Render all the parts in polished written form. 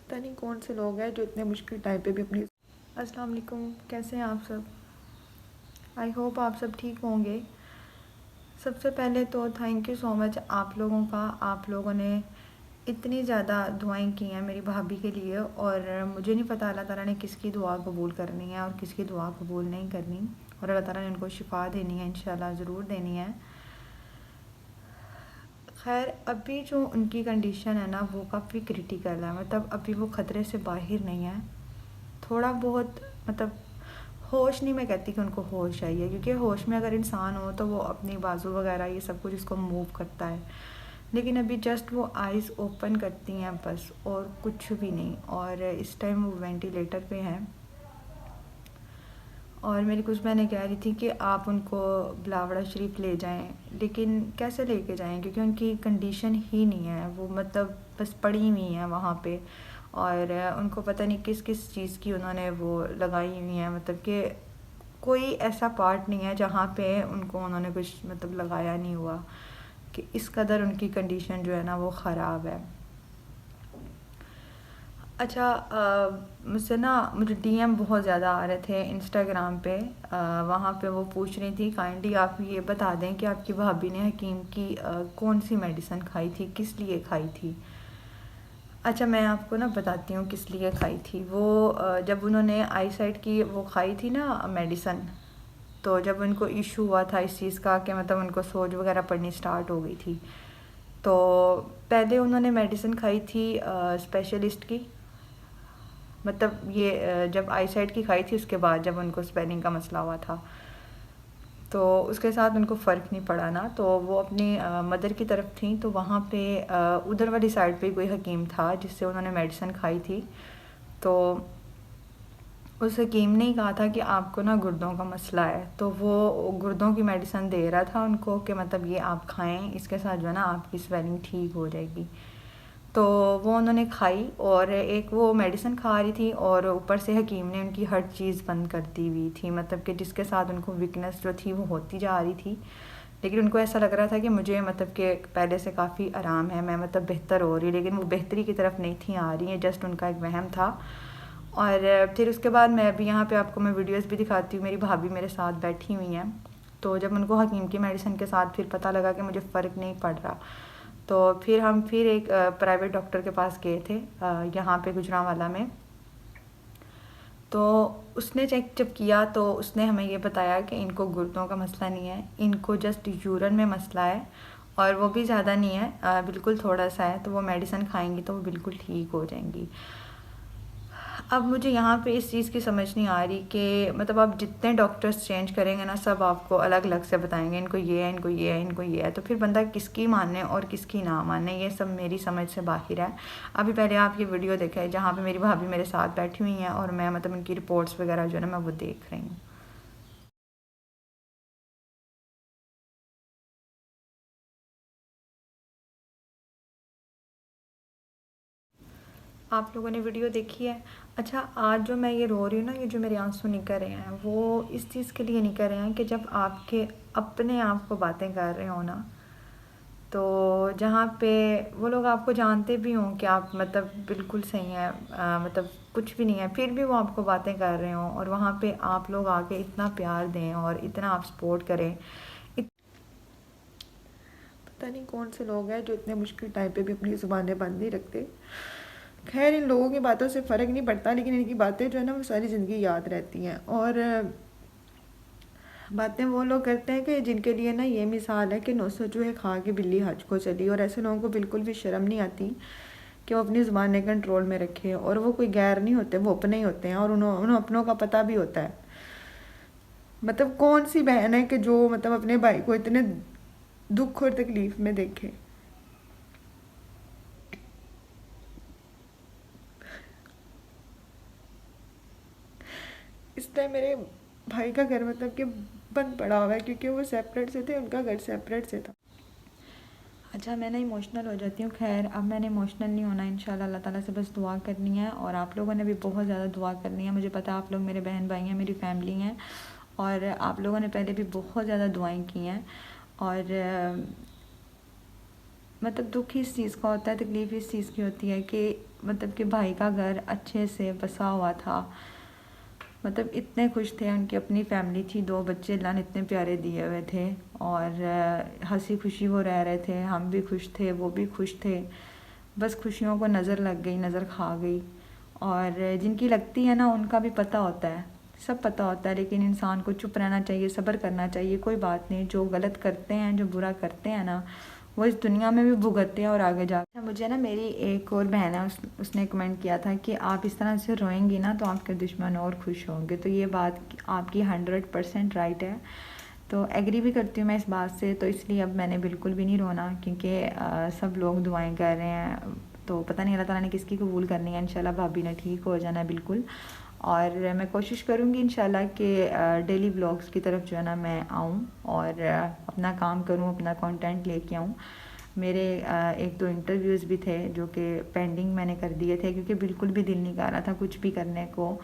पता नहीं कौन से लोग हैं जो इतने मुश्किल टाइम पे भी अपनी। अस्सलाम वालेकुम, कैसे हैं आप सब? आई होप आप सब ठीक होंगे। सबसे पहले तो थैंक यू सो मच आप लोगों का। आप लोगों ने इतनी ज़्यादा दुआएं की हैं मेरी भाभी के लिए, और मुझे नहीं पता अल्लाह ताला ने किसकी दुआ कबूल करनी है और किसकी दुआ कबूल नहीं करनी, और अल्लाह ताला ने उनको शिफा देनी है, इंशाल्लाह ज़रूर देनी है। खैर, अभी जो उनकी कंडीशन है ना वो काफ़ी क्रिटिकल है, मतलब अभी वो ख़तरे से बाहर नहीं है। थोड़ा बहुत मतलब होश नहीं, मैं कहती कि उनको होश आई है, क्योंकि होश में अगर इंसान हो तो वो अपनी बाजू वगैरह ये सब कुछ इसको मूव करता है, लेकिन अभी जस्ट वो आइज़ ओपन करती हैं बस, और कुछ भी नहीं। और इस टाइम वो वेंटिलेटर पे हैं। और मेरी कुछ बहनें कह रही थी कि आप उनको बिलावड़ा शरीफ ले जाएं, लेकिन कैसे लेके जाएं, क्योंकि उनकी कंडीशन ही नहीं है। वो मतलब बस पड़ी हुई हैं वहाँ पे, और उनको पता नहीं किस किस चीज़ की उन्होंने वो लगाई हुई हैं, मतलब कि कोई ऐसा पार्ट नहीं है जहाँ पे उनको उन्होंने कुछ मतलब लगाया नहीं हुआ, कि इस कदर उनकी कंडीशन जो है ना वो ख़राब है। अच्छा, मुझे डीएम बहुत ज़्यादा आ रहे थे इंस्टाग्राम पे। वहाँ पे वो पूछ रही थी काइंडली आप ये बता दें कि आपकी भाभी ने हकीम की कौन सी मेडिसिन खाई थी, किस लिए खाई थी। अच्छा, मैं आपको ना बताती हूँ किस लिए खाई थी वो। जब उन्होंने आई साइट की वो खाई थी ना मेडिसन, तो जब उनको इशू हुआ था इस चीज़ का कि मतलब उनको सोज वगैरह पड़नी स्टार्ट हो गई थी, तो पहले उन्होंने मेडिसिन खाई थी स्पेशलिस्ट की। मतलब ये जब आई साइट की खाई थी उसके बाद जब उनको स्पेलिंग का मसला हुआ था, तो उसके साथ उनको फ़र्क नहीं पड़ा ना, तो वो अपनी मदर की तरफ थी, तो वहाँ पे उधर वाली साइड पे कोई हकीम था जिससे उन्होंने मेडिसिन खाई थी। तो उस हकीम ने ही कहा था कि आपको ना गुर्दों का मसला है, तो वो गुर्दों की मेडिसिन दे रहा था उनको कि मतलब ये आप खाएं, इसके साथ जो है ना आपकी स्वेलिंग ठीक हो जाएगी। तो वो उन्होंने खाई, और एक वो मेडिसिन खा रही थी, और ऊपर से हकीम ने उनकी हर चीज़ बंद कर दी हुई थी, मतलब कि जिसके साथ उनको वीकनेस जो थी वो होती जा रही थी। लेकिन उनको ऐसा लग रहा था कि मुझे मतलब कि पहले से काफ़ी आराम है, मैं मतलब बेहतर हो रही, लेकिन वो बेहतरी की तरफ नहीं थी आ रही है, जस्ट उनका एक वहम था। और फिर उसके बाद मैं अभी यहाँ पे आपको मैं वीडियोस भी दिखाती हूँ, मेरी भाभी मेरे साथ बैठी हुई हैं। तो जब उनको हकीम की मेडिसिन के साथ फिर पता लगा कि मुझे फ़र्क नहीं पड़ रहा, तो फिर हम फिर एक प्राइवेट डॉक्टर के पास गए थे यहाँ पे गुजरांवाला में। तो उसने चेक जब किया तो उसने हमें ये बताया कि इनको गुर्दों का मसला नहीं है, इनको जस्ट यूरिन में मसला है, और वो भी ज़्यादा नहीं है, बिल्कुल थोड़ा सा है, तो वो मेडिसिन खाएंगी तो वो बिल्कुल ठीक हो जाएंगी। अब मुझे यहाँ पे इस चीज़ की समझ नहीं आ रही कि मतलब आप जितने डॉक्टर्स चेंज करेंगे ना, सब आपको अलग अलग से बताएंगे इनको ये है, इनको ये है, इनको ये है, तो फिर बंदा किसकी माने और किसकी ना माने, ये सब मेरी समझ से बाहर है। अभी पहले आप ये वीडियो देखें जहाँ पे मेरी भाभी मेरे साथ बैठी हुई हैं, और मैं मतलब उनकी रिपोर्ट्स वगैरह जो है ना मैं वो देख रही हूँ। आप लोगों ने वीडियो देखी है? अच्छा, आज जो मैं ये रो रही हूँ ना, ये जो मेरे आंसू निकल रहे हैं, वो इस चीज़ के लिए निकल रहे हैं कि जब आपके अपने आप को बातें कर रहे हो ना, तो जहाँ पे वो लोग आपको जानते भी हों कि आप मतलब बिल्कुल सही हैं, मतलब कुछ भी नहीं है, फिर भी वो आपको बातें कर रहे हों, और वहाँ पे आप लोग आके इतना प्यार दें और इतना आप सपोर्ट करें। पता नहीं कौन से लोग हैं जो इतने मुश्किल टाइम पे भी अपनी ज़ुबानें बंद नहीं रखते। खैर, इन लोगों की बातों से फ़र्क नहीं पड़ता, लेकिन इनकी बातें जो है ना वो सारी ज़िंदगी याद रहती हैं। और बातें वो लोग करते हैं कि जिनके लिए ना ये मिसाल है कि 900 चूहे खा के बिल्ली हज को चली, और ऐसे लोगों को बिल्कुल भी शर्म नहीं आती कि वो अपनी ज़ुबानें कंट्रोल में रखे, और वो कोई गैर नहीं होते, वो अपने ही होते हैं, और उन्हें अपनों का पता भी होता है। मतलब कौन सी बहन है कि जो मतलब अपने भाई को इतने दुख और तकलीफ में देखे। इस टाइम मेरे भाई का घर मतलब कि बंद पड़ा हुआ है, क्योंकि वो सेपरेट से थे, उनका घर सेपरेट से था। अच्छा, मैं ना इमोशनल हो जाती हूँ। खैर, अब मैंने इमोशनल नहीं होना, इंशाल्लाह अल्लाह ताला से बस दुआ करनी है, और आप लोगों ने भी बहुत ज़्यादा दुआ करनी है। मुझे पता है आप लोग मेरे बहन भाई हैं, मेरी फैमिली हैं, और आप लोगों ने पहले भी बहुत ज़्यादा दुआएं की हैं। और मतलब दुख इस चीज़ का होता है, तकलीफ़ इस चीज़ की होती है कि मतलब कि भाई का घर अच्छे से बसा हुआ था, मतलब इतने खुश थे, उनकी अपनी फैमिली थी, 2 बच्चे अल्लाह ने इतने प्यारे दिए हुए थे और हँसी खुशी वो रह रहे थे, हम भी खुश थे, वो भी खुश थे। बस खुशियों को नज़र लग गई, नज़र खा गई। और जिनकी लगती है ना उनका भी पता होता है, सब पता होता है, लेकिन इंसान को चुप रहना चाहिए, सब्र करना चाहिए। कोई बात नहीं, जो गलत करते हैं, जो बुरा करते हैं ना, वो इस दुनिया में भी भुगतते हैं और आगे जा मुझे ना मेरी एक और बहन है, उसने कमेंट किया था कि आप इस तरह से रोएंगी ना तो आपके दुश्मन और खुश होंगे। तो ये बात आपकी 100% राइट है, तो एग्री भी करती हूँ मैं इस बात से। तो इसलिए अब मैंने बिल्कुल भी नहीं रोना, क्योंकि सब लोग दुआएं कर रहे हैं, तो पता नहीं अल्लाह ताला ने किसकी कबूल करनी है। इंशाल्लाह भाभी ने ठीक हो जाना है बिल्कुल। और मैं कोशिश करूँगी इंशाल्लाह कि डेली व्लॉग्स की तरफ जो है ना मैं आऊँ और अपना काम करूँ, अपना कंटेंट लेके आऊँ। मेरे 1-2 इंटरव्यूज़ भी थे जो कि पेंडिंग मैंने कर दिए थे, क्योंकि बिल्कुल भी दिल नहीं कर रहा था कुछ भी करने को।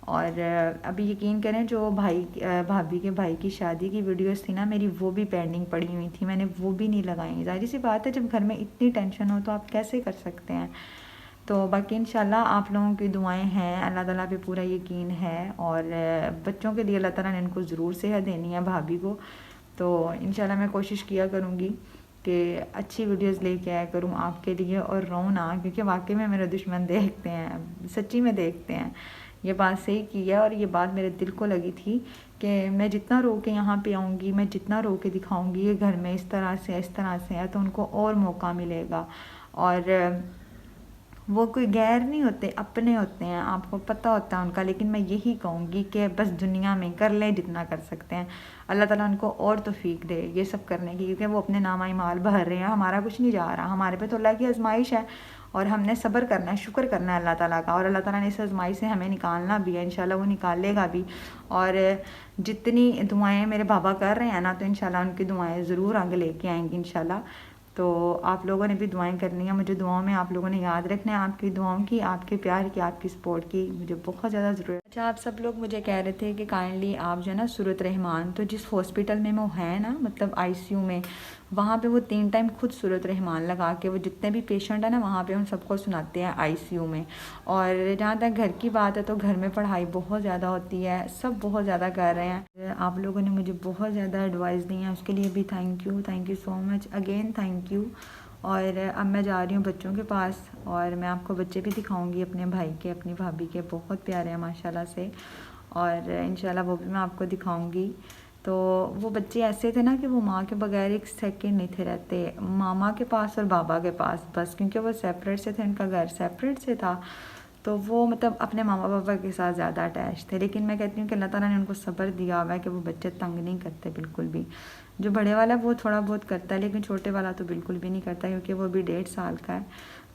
और अभी यकीन करें, जो भाभी के भाई की शादी की वीडियोस थी ना मेरी, वो भी पेंडिंग पड़ी हुई थी, मैंने वो भी नहीं लगाई। ज़ाहिर सी बात है, जब घर में इतनी टेंशन हो तो आप कैसे कर सकते हैं। तो बाकी इंशाल्लाह आप लोगों की दुआएं हैं, अल्लाह ताला पे पूरा यकीन है। और बच्चों के लिए अल्लाह ताला ने इनको ज़रूर सेहत देनी है भाभी को। तो इंशाल्लाह मैं कोशिश किया करूँगी कि अच्छी वीडियोस लेके आया करूँ आपके लिए, और रोऊँ ना, क्योंकि वाकई में मेरे दुश्मन देखते हैं, सच्ची में देखते हैं। ये बात सही की है और ये बात मेरे दिल को लगी थी कि मैं जितना रो के यहाँ पे आऊँगी, मैं जितना रो के दिखाऊँगी ये घर में इस तरह से है, तो उनको और मौका मिलेगा। और वो कोई गैर नहीं होते, अपने होते हैं, आपको पता होता है उनका। लेकिन मैं यही कहूँगी कि बस दुनिया में कर लें जितना कर सकते हैं, अल्लाह ताला उनको और तौफीक दे ये सब करने की, क्योंकि वो अपने नामा माल भर रहे हैं, हमारा कुछ नहीं जा रहा, हमारे पे तो अल्लाह की आजमाइश है और हमने सब्र करना है, शुक्र करना है अल्लाह ताला का। और अल्लाह ताला ने इस आजमाइश से हमें निकालना भी है, इंशाल्लाह वो निकालेगा भी। और जितनी दुआएं मेरे बाबा कर रहे हैं ना, तो इंशाल्लाह उनकी दुआएं ज़रूर आगे लेके आएंगी इंशाल्लाह। तो आप लोगों ने भी दुआएं करनी है, मुझे दुआओं में आप लोगों ने याद रखना है, आपकी दुआओं की, आपके प्यार की, आपकी सपोर्ट की मुझे बहुत ज़्यादा ज़रूरत है। अच्छा, आप सब लोग मुझे कह रहे थे कि काइंडली आप जो है ना सूरत रहमान, तो जिस हॉस्पिटल में वो है ना, मतलब आईसीयू में, वहाँ पे वो 3 टाइम खुद सूरत रहमान लगा के वो जितने भी पेशेंट है ना वहाँ पे उन सबको सुनाते हैं आईसीयू में। और जहाँ तक घर की बात है, तो घर में पढ़ाई बहुत ज़्यादा होती है, सब बहुत ज़्यादा कर रहे हैं। आप लोगों ने मुझे बहुत ज़्यादा एडवाइस दी है, उसके लिए भी thank you so much, again thank you. और अब मैं जा रही हूँ बच्चों के पास, और मैं आपको बच्चे भी दिखाऊंगी अपने भाई के, अपनी भाभी के, बहुत प्यारे हैं माशाल्लाह से। और इंशाल्लाह वो भी मैं आपको दिखाऊंगी। तो वो बच्चे ऐसे थे ना कि वो माँ के बगैर एक सेकंड नहीं थे रहते, मामा के पास और बाबा के पास बस, क्योंकि वो सेपरेट से थे, उनका घर सेपरेट से था, तो वो मतलब अपने मामा पापा के साथ ज़्यादा अटैच थे। लेकिन मैं कहती हूँ कि अल्लाह ताला ने उनको सब्र दिया हुआ है कि वो बच्चे तंग नहीं करते बिल्कुल भी। जो बड़े वाला है वो थोड़ा बहुत करता है, लेकिन छोटे वाला तो बिल्कुल भी नहीं करता, क्योंकि वो भी 1.5 साल का है।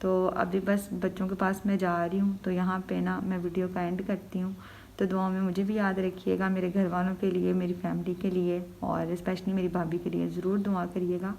तो अभी बस बच्चों के पास मैं जा रही हूँ, तो यहाँ पे ना मैं वीडियो का एंड करती हूँ। तो दुआओं में मुझे भी याद रखिएगा, मेरे घर वालों के लिए, मेरी फैमिली के लिए, और स्पेशली मेरी भाभी के लिए ज़रूर दुआ करिएगा।